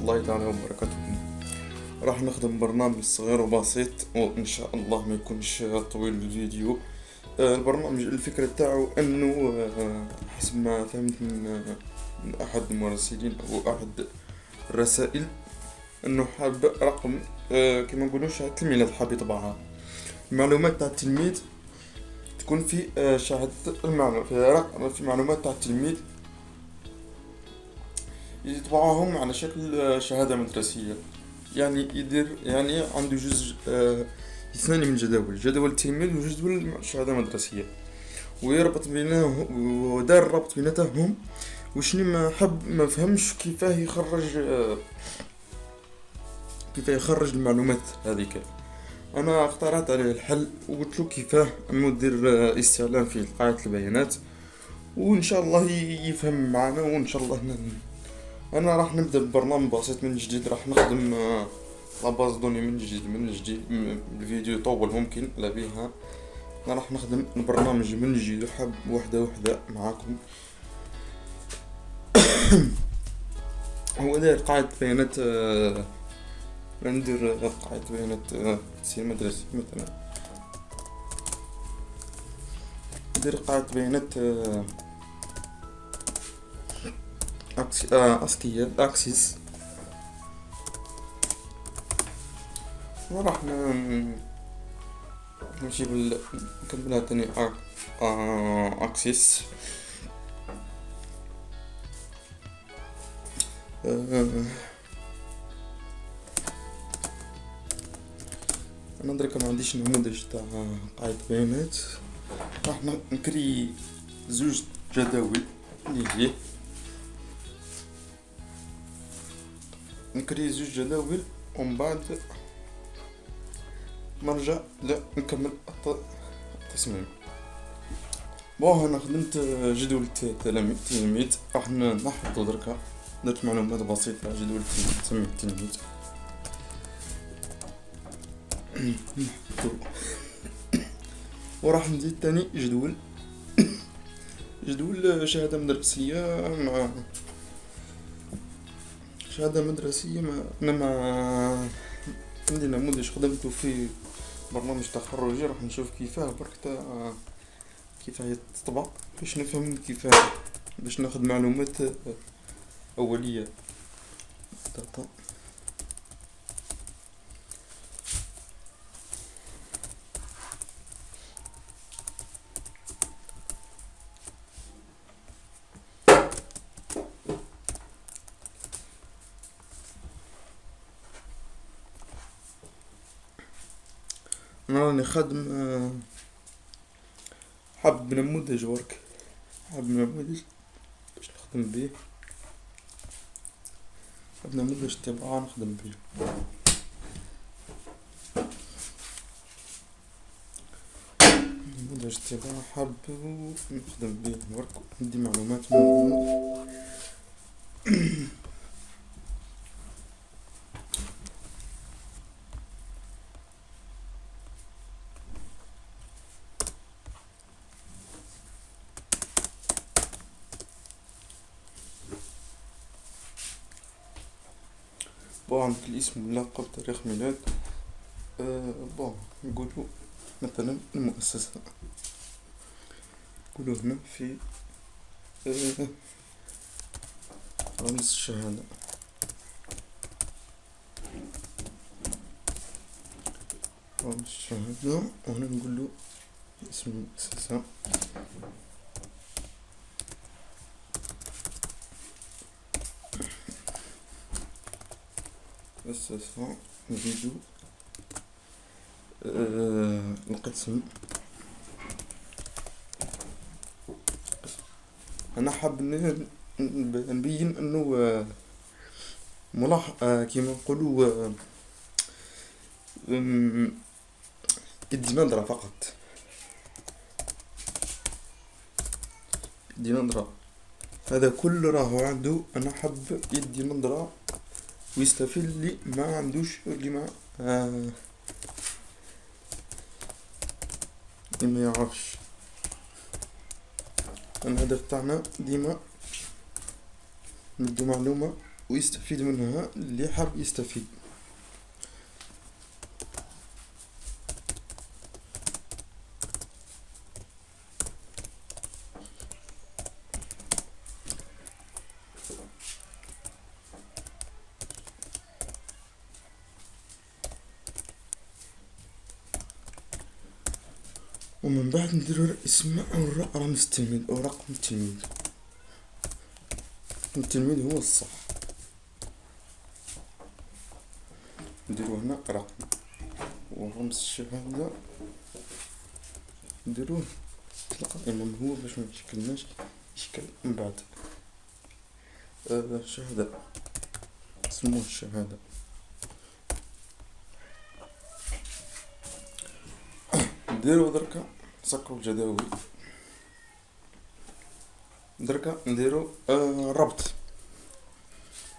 الله تعالى وبركاته. راح نخدم برنامج صغير وبسيط وإن شاء الله ما يكونش طويل الفيديو. البرنامج الفكرة تاعو أنه حسب ما فهمت من أحد المراسلين أو أحد الرسائل أنه حاب رقم كما نقولوش التلميذ حاب يطبعها المعلومات تاع التلميذ تكون في شهادة المعلومات في رقم في معلومات تاع التلميذ يطبعهم على شكل شهادة مدرسية. يعني يدير يعني عنده جزء اثنين من جدول التلميذ وجدول الشهادة المدرسية، ويربط بينهم ودار الربط بيناتهم. وشني ما فهمش كيفاه يخرج المعلومات هذيك. انا اقترحت عليه الحل وقلت له كيفاه انه دير استعلام في قاعدة البيانات، وان شاء الله يفهم معنا. وان شاء الله انا راح نبدا ببرنامج بسيط من جديد، راح نخدم لاباز دوني من جديد. الفيديو يطول ممكن لا بيها. انا راح نخدم البرنامج من جديد وحاب وحده معاكم. هو داير قاعدة بيانات ندير قاعدة بيانات تسير مدرسي مثلا، ندير قاعدة بيانات أسكية أكسيس. وراح نجيب نكملها تاني أكسيس. انا درك ما عنديش نموذج تاع قاعدة بيانات. راح نكري زوج جداول اللي هي نكري زوج جداول ومن بعد نرجع نكمل التصميم. انا خدمت جدول التلميذ. راح نحفظو دركا، درت معلومات بسيطة جدول تسمي التلميذ. وراح نزيد تاني جدول شهادة مدرسية مع شهادة مدرسية أنا عندي نموذج خدمته في برنامج تخرجي. راح نشوف كيفاه برك كيفاه يتطبع باش نفهم كيفاه باش ناخد معلومات أولية داتا. أنا راني خادم حاب نموذج باش نخدم بيه، حاب نموذج طباعة نخدم بيه. نموذج طباعة حاب نخدم بيه برك عندي معلومات منه. عندك الاسم واللقب تاريخ ميلاد. نقولو مثلا المؤسسة، نقولو هنا في رمز الشهادة. وهنا نقولو اسم المؤسسة. نزيدو القسم. انا حاب نبين انه كيما نقولوا يدي نظرة فقط، يدي نظرة. هذا كل راهو عنده. انا حاب يدي نظرة ويستفيد اللي ما عندوش، اللي ما يعرفش. الهدف تاعنا ديما ندو معلومة ويستفيد منها اللي حاب يستفيد. ومن بعد نديرو اسم رمز التلميذ أو رقم التلميذ. التلميذ هو الصح. نديرو هنا رقم، ورمز الشهادة نديروه تلقى الإمام هو باش ميشكلناش إشكال من بعد. الشهادة نسموه الشهادة. نديرو دركا نسكرو الجداول. دركا نديرو ربط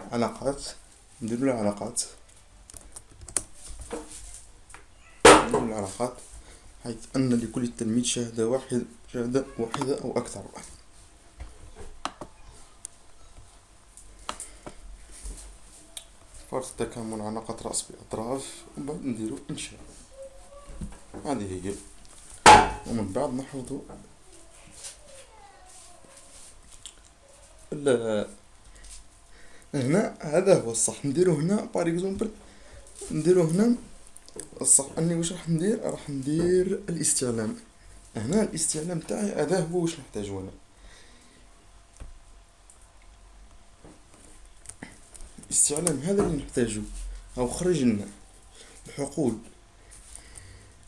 علاقات. نديرو العلاقات، نديرو العلاقات حيث أن لكل تلميذ شهادة واحدة أو أكثر. فرض تكامل علاقة رأس بأطراف، وبعد نديرو إنشاء. هذه هي. ومن بعد نحفظو هنا هذا هو الصح. نديرو هنا بار اكزومبل، نديرو هنا الصح. اني واش راح ندير الاستعلام. هنا الاستعلام تاعي هذا هو واش نحتاجو انا. الاستعلام هذا اللي نحتاجو. او خرج لنا حقول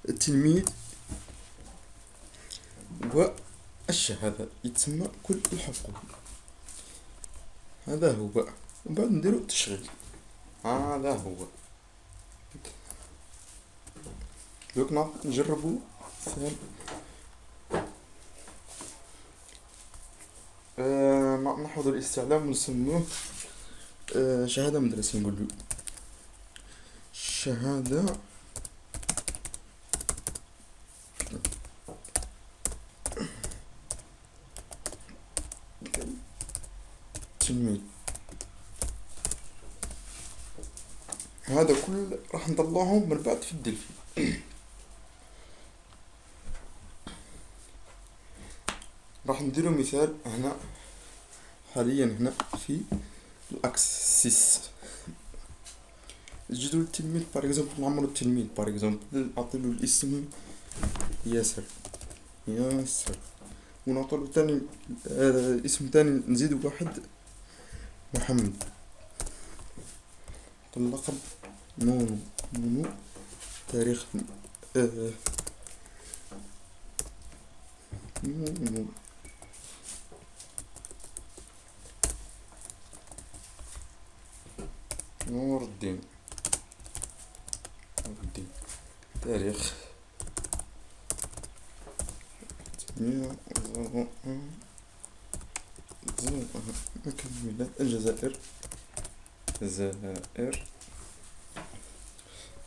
التلميذ والشهادة، يتسمى كل الحقول. هذا هو. وبعد نديرو التشغيل. هذا هو. دوك نجربو مثال. نحفظ الاستعلام ونسموه شهادة مدرسية. نقولو شهادة تلميذ. هذا كل راح نطلعهم من بعد في الدلفي. راح نديرو مثال هنا حاليا هنا في الاكسس. جدول التلميذ بار اكزومبل، نعمرو التلميذ بار اكزومبل، نعطيلو الاسم ياسر. ونعطيلو تاني اسم تاني، نزيدو واحد محمد. اللقب نونو. تاريخ نونو. نور الدين. تاريخ 101 مكان الميلاد الجزائر.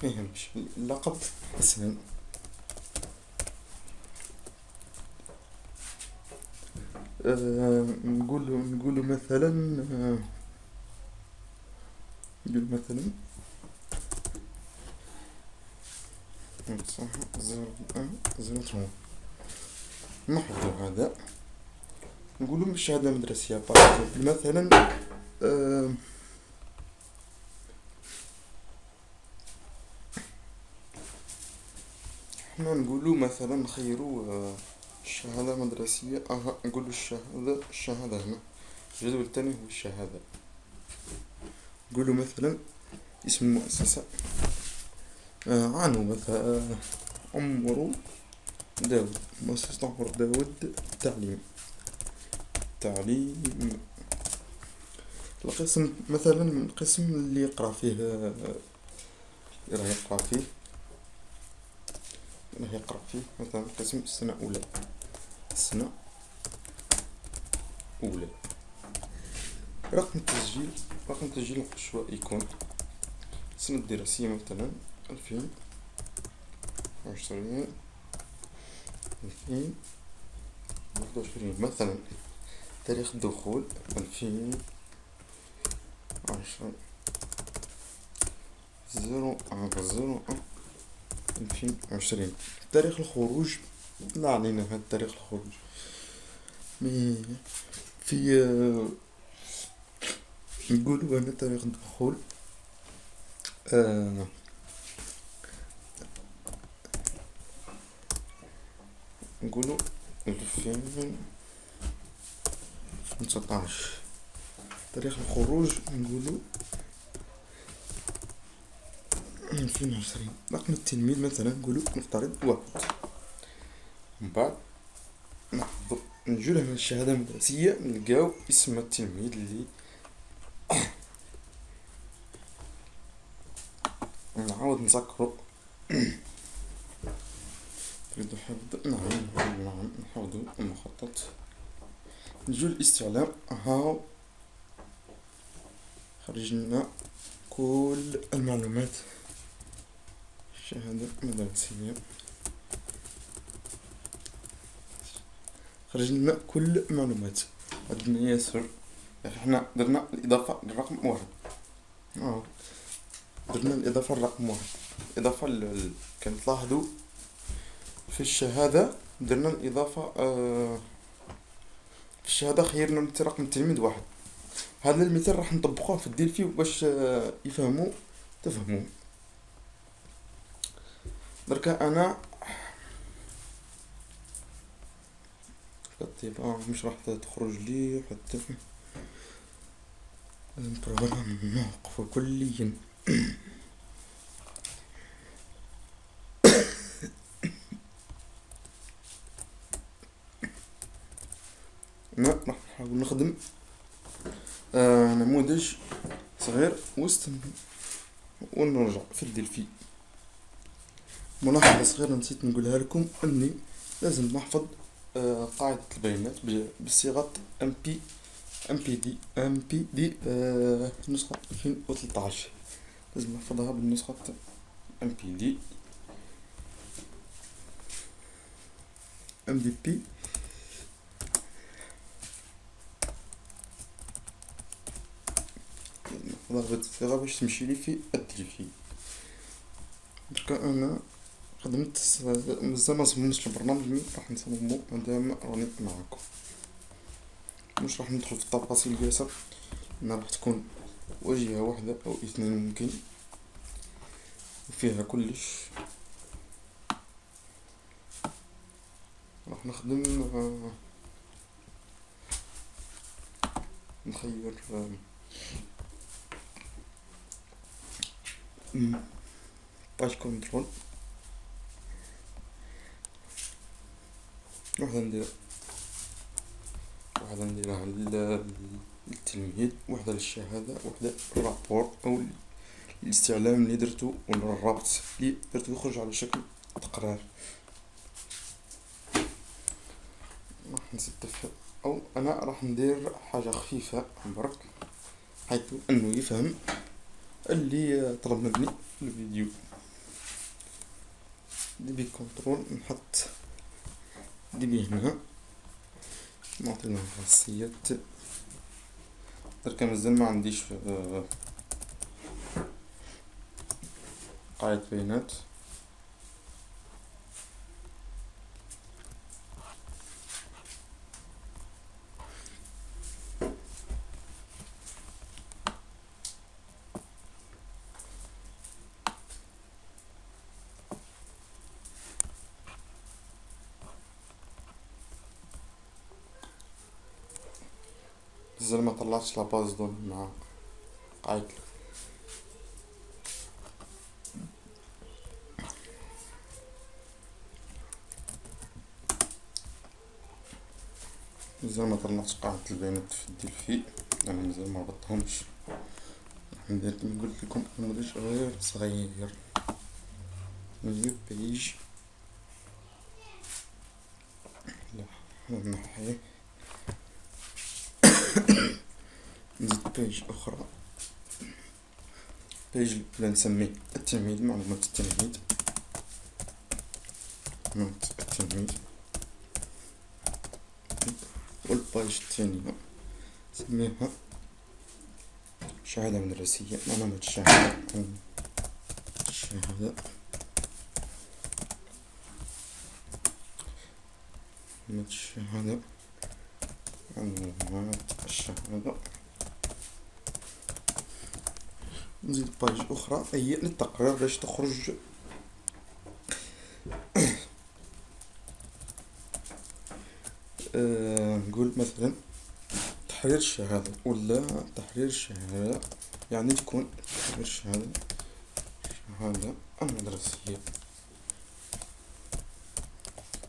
ميهمش. اللقب حسن. نقولو مثلا صح 01 نحفظو هذا. نقولو مش شهادة مدرسية مثلا. حنا نقولو مثلا نخيرو الشهادة مدرسية. نقولو الشهادة هنا. الجدول الثاني هو الشهادة. نقولو مثلا اسم المؤسسة عنو مثلا عمرو داود، مؤسسة عمرو داود تعليم. القسم مثلا القسم اللي يقرأ فيه راه يقرأ فيه مثلا قسم السنة أولى. رقم التسجيل العشوائي يكون السنة الدراسية مثلا 2020 2021 مثلا. تاريخ الدخول 2020 12 01/01/2020. تاريخ الخروج لا علينا هاد تاريخ الخروج. مي في نقولوا هنا تاريخ الدخول. آه نقولوا 2019. تاريخ الخروج نقولوا 2020. رقم التلميذ مثلا نقولوا نفترض 1. من بعد نجو له من الشهادة المدرسية نلقاو اسم التلميذ اللي نعاود نذكرو. تريد حفظ؟ نعم نحفظو المخطط. نجو الاستعلام. هاو خرج لنا كل المعلومات. الشهادة المدرسية خرج لنا كل المعلومات. عندنا ياسر. احنا درنا الإضافة للرقم 1. درنا الإضافة للرقم 1. إضافة كان تلاحظوا في الشهادة درنا الإضافة. في الشهادة خيرنا مثل رقم التلميذ 1. هذا المثال راح نطبقوه في الديلفي باش يفهموا تفهموا. دركا انا الطباعة مش راح تخرج لي حتى البروغرام نوقف كليا. انا راح نحاول نخدم نموذج صغير ونرجع في الديلفي. ملاحظة صغيرة نسيت نقولها لكم اني لازم نحفظ قاعدة البيانات بصيغة ام بي دي نسخة 2013. لازم نحفظها بالنسخة ام بي بي نحفظها بالصيغة باش تمشي لي في الديلفي. دركا انا خدمت مازال ما صممتش البرنامج مي راح نصممو مادام راني معاكم. مش راح ندخل في التفاصيل ياسر انها راح تكون واجهة واحدة او 2 ممكن وفيها كلش. راح نخدم نخير باج كنترول. واحدة نديرها للتلميذ، واحدة للشهادة، واحدة للرابور أو الاستعلام اللي درتو ولا الرابط اللي درتو يخرج على شكل تقرار. راح نزيد أو أنا راح ندير حاجة خفيفة برك حيث أنه يفهم اللي طلب مني في الفيديو. دي بي كنترول نحط دي بي هنا نعطي لهم خاصيات. دركا مازال ما عنديش قاعدة بيانات. مازال ما طلعتش لاباز دون مع قاعدة. مازال ما طلعتش قاعدة البيانات في الديلفي يعني مازال ما ربطتهمش. راح ندير كيما قلت لكم نموذج غير صغير. نيو بيج نحيه نزيد بيج أخرى. بيج اللي نسميه التلميذ، معلومات التلميذ. والباج الثانية نسميها شهادة مدرسية، نمط الشهادة الشهادة نمط الشهادة علامات الشهادة. نزيد باج أخرى هي للتقرير باش تخرج نقول مثلا تحرير الشهادة ولا تحرير الشهادة، يعني تكون تحرير الشهادة المدرسية،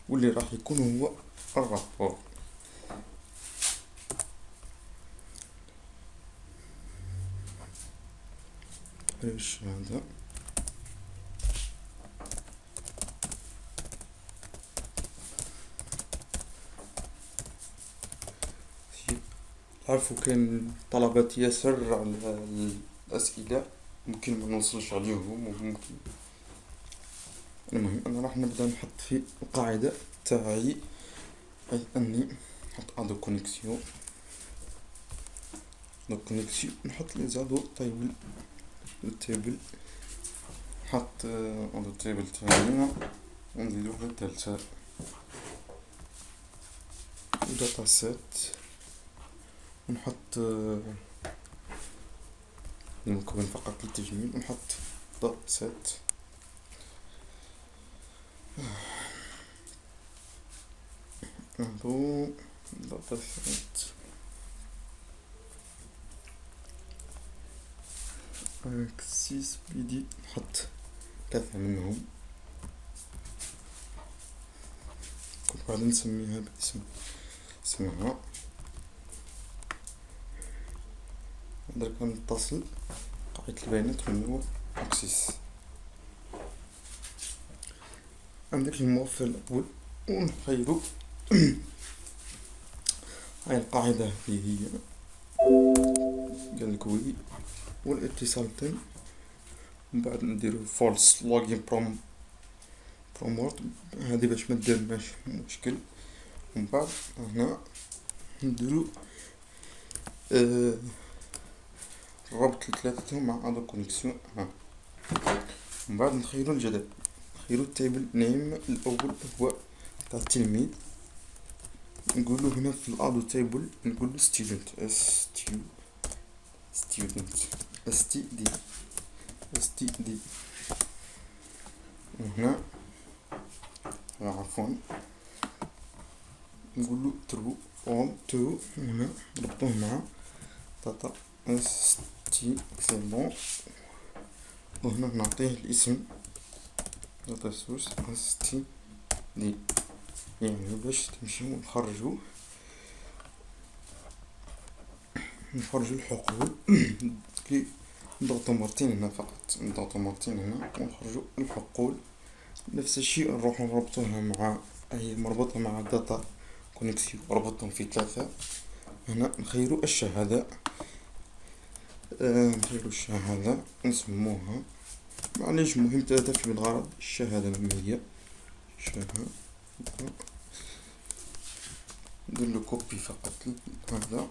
واللي راح يكون هو الرابور. تحرير الشهادة عارفو كاين طلبات ياسر على الأسئلة ممكن ما نوصلش عليهم، وممكن المهم أنا راح نبدأ نحط في القاعدة تاعي، أي أني نحط أدو كونيكسيون نحط لي زادو تيبل التيبل، نحط أدو تيبل تاعي ونزيدو واحدة تالتة داتا سيت، ونحط المكون فقط للتجميل، ونحط داتا سيت أدو داتا سيت اكسيس بي دي، نحط 3 منهم، كل واحدة نسميها اسمها. درك نتصل قاعدة البيانات من هو اكسيس. عندك الموفر الأول ونخيرو هاي القاعدة اللي هي قالك وي والاتصال تم، من بعد نديرو فولس لوجين بروموت، هادي باش مديرناش مشكل، ومن بعد هنا نديرو ربط ثلاثتهم مع ادو كونيكسيون. ومن بعد نخيرو الجدول، نخيرو التيبل نيم الاول هو تاع التلميذ، نقولو هنا في الادو تيبل نقولو ستودنت ستي دي، وهنا عفوا نقولو ترو اون تو، هنا نربطوه مع داتا ستي سي بون، وهنا نعطيه الاسم داتا سورس ستي دي، يعني باش تمشيو نخرجو الحقول كي نضغطو مرتين هنا، فقط نضغطو مرتين هنا ونخرجو الحقول. نفس الشيء نروحو نربطوها مع، هي مربوطة مع داتا كونيكسيون، ربطهم في 3. هنا نخيرو الشهادة، نسموها معليش مهم 3 في الغرض الشهادة المهمية شهادة، نديرلو كوبي فقط هذا،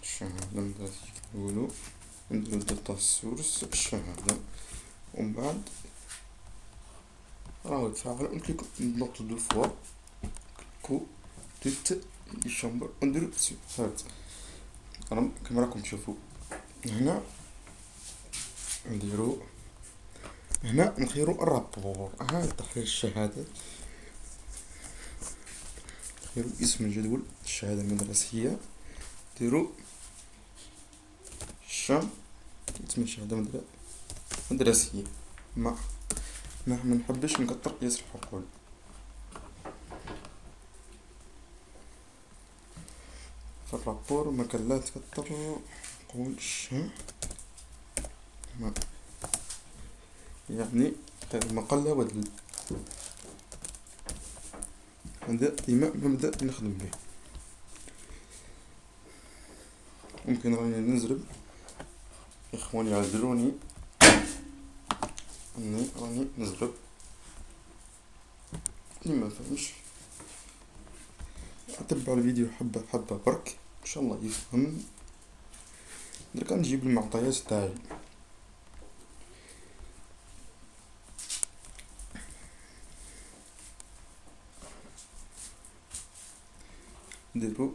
الشهادة المدرسية نقولو نديرو داتا سورس الشهادة، ومن بعد راهو يتفاعل، نكليكو نضغطو 2 فوا كليكو تيت الشامبر ونديرو هاد كما راكم تشوفو. هنا نديرو هنا نخيرو الرابور، ها تحرير الشهادة، نخيرو اسم الجدول الشهادة المدرسية، ديرو اسم الشهادة مدرسية، ما نحبش نكتر ياسر الحقول. في الرابور ما كان لا تكتر حقول يعني المقلة ودل، هذا ديما نبدأ نخدم به. ممكن راني نزرب اخواني يعذروني اني راني نزرب اللي ما فهمش تبع الفيديو حبة حبة برك ان شاء الله يفهم. دركا نجيب المعطيات تاعي. نديرو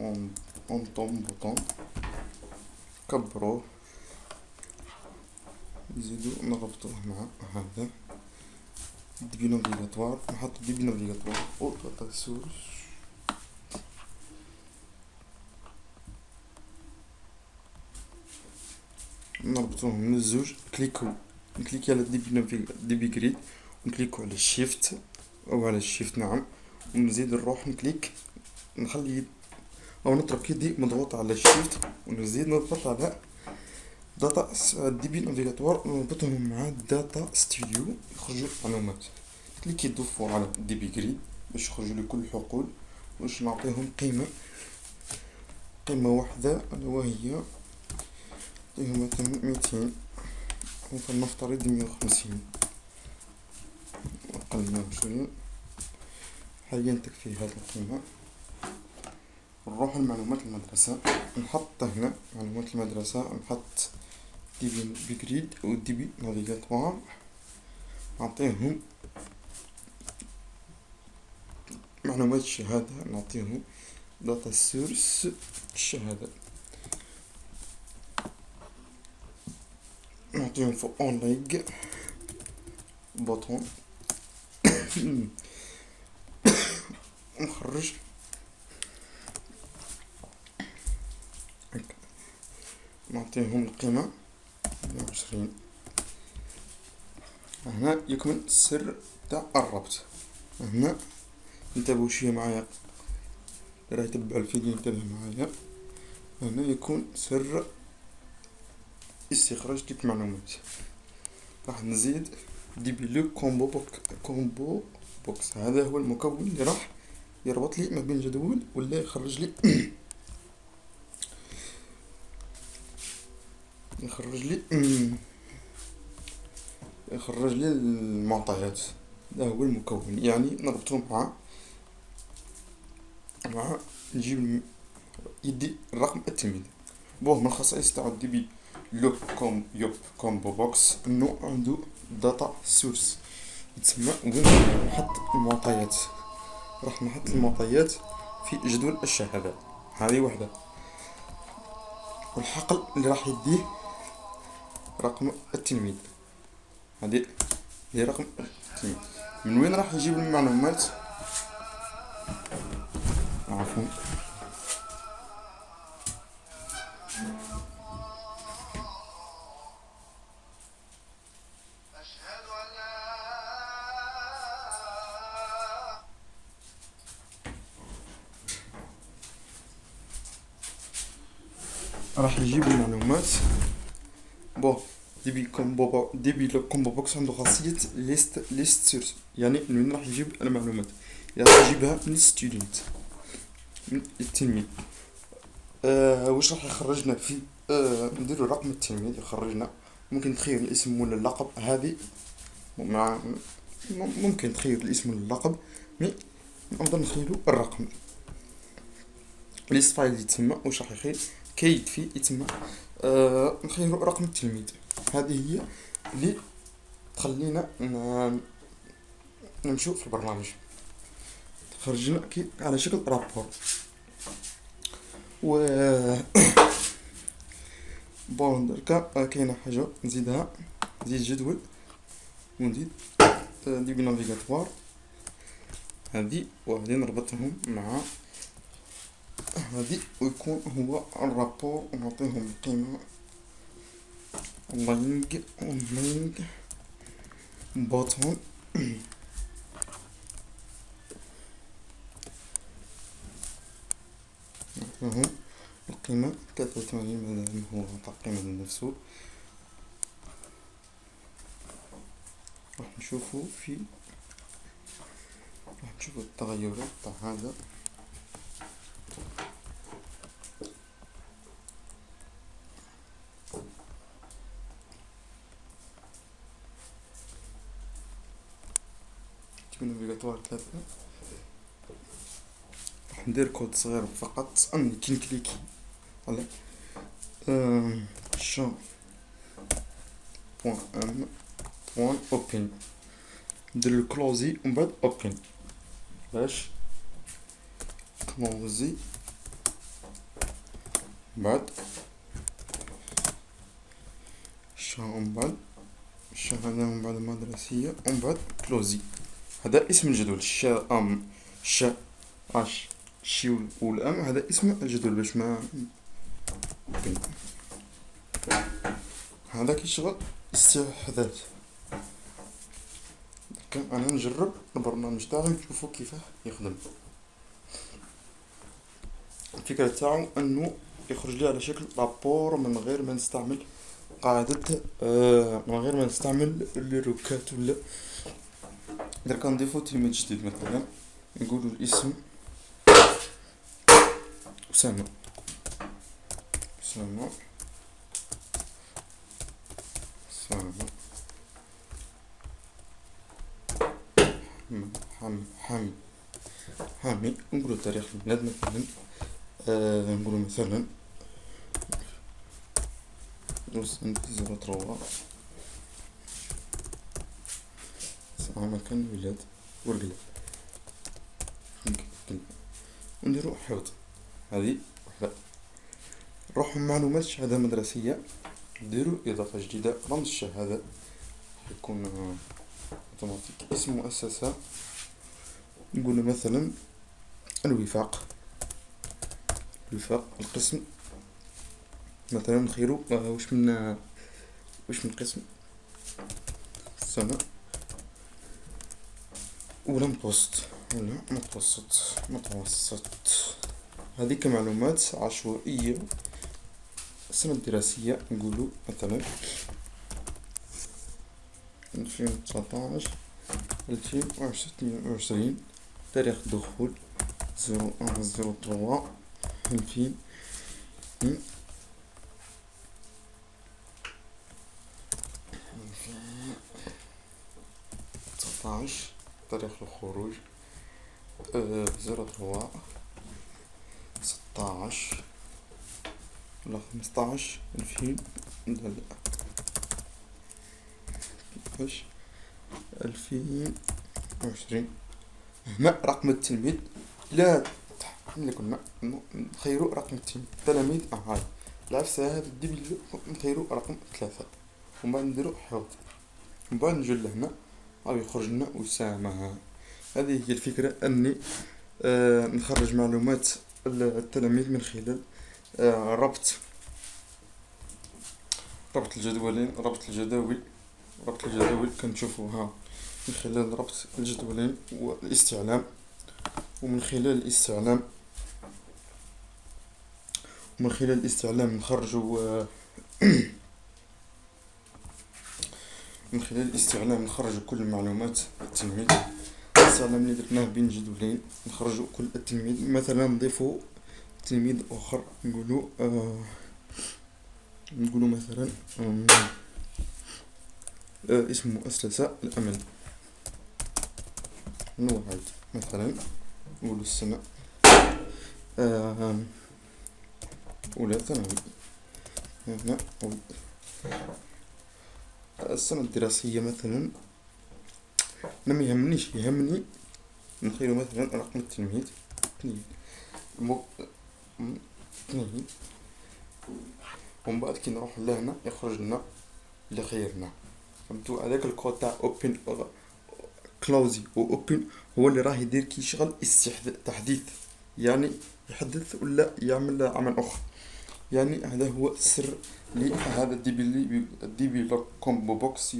اون اون طون بوطون، كبروه، نزيدو نربطوه مع هذا ديبي نافيغاتوار، نحط ديبي نافيغاتوار او داتا سورس. نربطوهم من الزوج، نكليكي على ديبي جريد، ونكليكو على الشيفت او على الشيفت نعم، ونزيد نروح نكليك نخلي او نضرب يدي مضغوط على الشيفت، ونزيد نضغط على داتا ديبي نافيغاتوار، نربطهم مع داتا ستوديو يخرجوا معلومات. كليكي دوفو على ديبي جريد باش يخرجوا لي كل الحقول، باش نعطيهم قيمة واحدة ألا وهي نعطيهم مثلا 200 فلنفترض 150 أقل من 20 حاليا تكفي هذه القيمة. نروح لمعلومات المدرسة، نحط هنا معلومات المدرسة، نحط ديبي جريد و ديبي نافيغاتوار، نعطيهم معلومات الشهادة، نعطيهم داتا سورس الشهادة، نعطيهم في اونلايك بوطون نخرج نعطيهم القيمة 120. هنا يكمن السر تاع الربط. هنا انتبهوا شوية معايا، راه يتبع الفيديو انتبه معايا. هنا يكون سر استخراج ديك المعلومات. راح نزيد ديبي لو كومبو بوكس، هذا هو المكون اللي راح يربط لي ما بين الجدول ولا يخرج لي يخرج لي المعطيات. هذا هو المكون، يعني نربطهم مع نجيب يدي الرقم التلميذ. بوه من الخصائص تاع ديبي لو كومبو بوكس انه عنده داتا سورس، يتسمى وين نحط المعطيات. راح نحط المعطيات في جدول الشهادات، هذه وحده، والحقل اللي راح يديه رقم التلميذ، هذه رقم التلميذ. من وين راح يجيب المعلومات؟ عفوا راح يجيب المعلومات. بون ديبي لو كومبو بوكس عنده خاصية ليست سورس، يعني من وين راح يجيب المعلومات؟ راح يجيبها من ستودنت، من التلميذ. واش راح يخرجنا في نديرو رقم التلميذ يخرجنا، ممكن تخير الاسم ولا اللقب، هذه مع ممكن تخير الاسم ولا اللقب، مي نفضل نخيرو الرقم. ليست فايل يتسمى واش راح يخير كي يكفي يتسمى نخيرو رقم التلميذ. هذه هي اللي تخلينا نمشو في البرنامج، خرجنا كي على شكل رابور. و بون دركا كاينه حاجه نزيدها، نزيد جدول ونزيد ديبي نافيغاتوار، هذه وهذه نربطهم مع هذه ويكون هو الرابور، ونعطيهم القيمه اونلاين بوتون نعطيهم القيمة 83 مادام هو عطى قيمة لنفسه. راح نشوفو التغيرات تاع هذا. اسم نافيغاتوار 3. راح ندير كود صغير فقط اني كي نكليكي على شا بوان ام بوان اوبن، ندير الكلوزي ومن بعد اوبن باش كلوزي بعد شا ومن بعد الشهادة من بعد المدرسية ومن بعد كلوزي. هذا اسم الجدول شا ام شا اش شي والام، هذا اسم الجدول باش ما اوبن. هذا كيشغل استحداث. انا نجرب البرنامج تاعي نشوفو كيفاه يخدم. الفكرة تاعو انه يخرج لي على شكل رابور من غير ما نستعمل قاعدة من غير ما نستعمل الروكات ولا. اذا كان نضيفو تلميذ جديد مثلا نقولو الاسم أسامة، أسامة أسامة حامي حامي، نقولو تاريخ الميلاد مثلا نقولو مثلا 05/03 ساعة مكان الولاد والقلب. ونديرو حوض. هذه وحدة. نروحو معلومات الشهادة المدرسية، نديرو إضافة جديدة رمز الشهادة يكون اوتوماتيك. اسم مؤسسة نقولو مثلا الوفاق، الوفاق. القسم مثلا نخيرو واش من قسم السنة ولا متوسط ولا متوسط. هذه كمعلومات عشوائية. السنة الدراسية نقولو مثلا 2019-2022. تاريخ الدخول 01/03/2019. تاريخ الخروج 03/16 ولا 15/2000 كيفاش 2020. هنا رقم التلميذ لا ملي كنا نخيرو رقم التلميذ التلاميذ هاي العفسة هذا ديبي نخيرو رقم 3 ومن بعد نديرو حوض ومن بعد نجو لهنا او يخرج لنا أسامة. هذه هي الفكرة اني نخرج معلومات التلاميذ من خلال ربط الجدولين، ربط الجداول كنشوفوها من خلال ربط الجدولين والاستعلام. ومن خلال الاستعلام نخرجوا من خلال الاستعلام نخرجوا كل معلومات التلميذ. الاستعلام اللي درناه بين جدولين نخرجوا كل التلميذ. مثلا نضيفوا تلميذ اخر نقولوا مثلا اسم مؤسسة الأمل نوعد مثلا نقولوا السنة أولى ثانوي. هنا السنة الدراسية مثلا أنا ميهمنيش، يهمني نخيرو مثلا رقم التلميذ 2 ومن بعد كي نروح لهنا يخرج لنا اللي خيرنا. فهمتوا هذاك الكود تاع اوبن كلوزي و اوبن هو اللي راه يدير كي يشغل تحديث، يعني يحدث ولا يعمل عمل اخر. يعني هذا هو السر لهذا الدي بي لوك كومبو بوكس.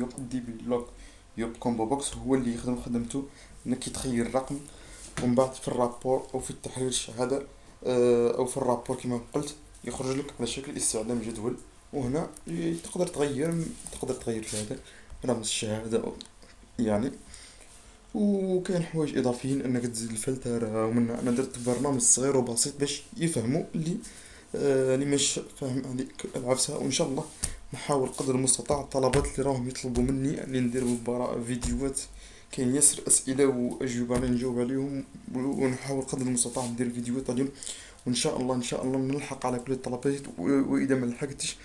يوب كومبو بوكس هو اللي يخدم خدمته انك تخير الرقم ومن بعد في الرابور او في التحليل الشهادة او في الرابور كما قلت يخرج لك على شكل استعلام جدول. وهنا تقدر تغير في هذا رمز الشهادة يعني. وكاين حوايج اضافيين انك تزيد الفلتر. ومن انا درت برنامج صغير وبسيط باش يفهموا اللي مش فاهم هذيك العفسة. وان شاء الله نحاول قدر المستطاع الطلبات اللي راهم يطلبوا مني اني ندير فيديوهات كاين ياسر اسئله واجوبه راني نجاوب عليهم، ونحاول قدر المستطاع ندير فيديوهات عليهم، وان شاء الله ان شاء الله نلحق على كل الطلبات. واذا ما لحقتش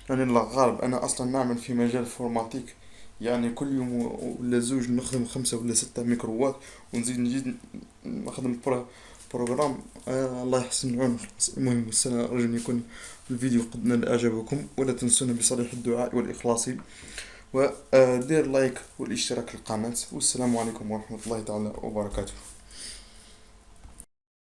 يعني الله غالب، انا اصلا نعمل في مجال فورماتيك، يعني كل يوم ولا زوج نخدم 5 ولا 6 ميكرووات، ونزيد نجي نخدم بروجرام. الله يحسن العون ويخلص. المهم أرجو أن يكون الفيديو قد نال إعجابكم، ولا تنسونا بصالح الدعاء والإخلاص، ودير لايك والاشتراك في القناة. والسلام عليكم ورحمة الله تعالى وبركاته.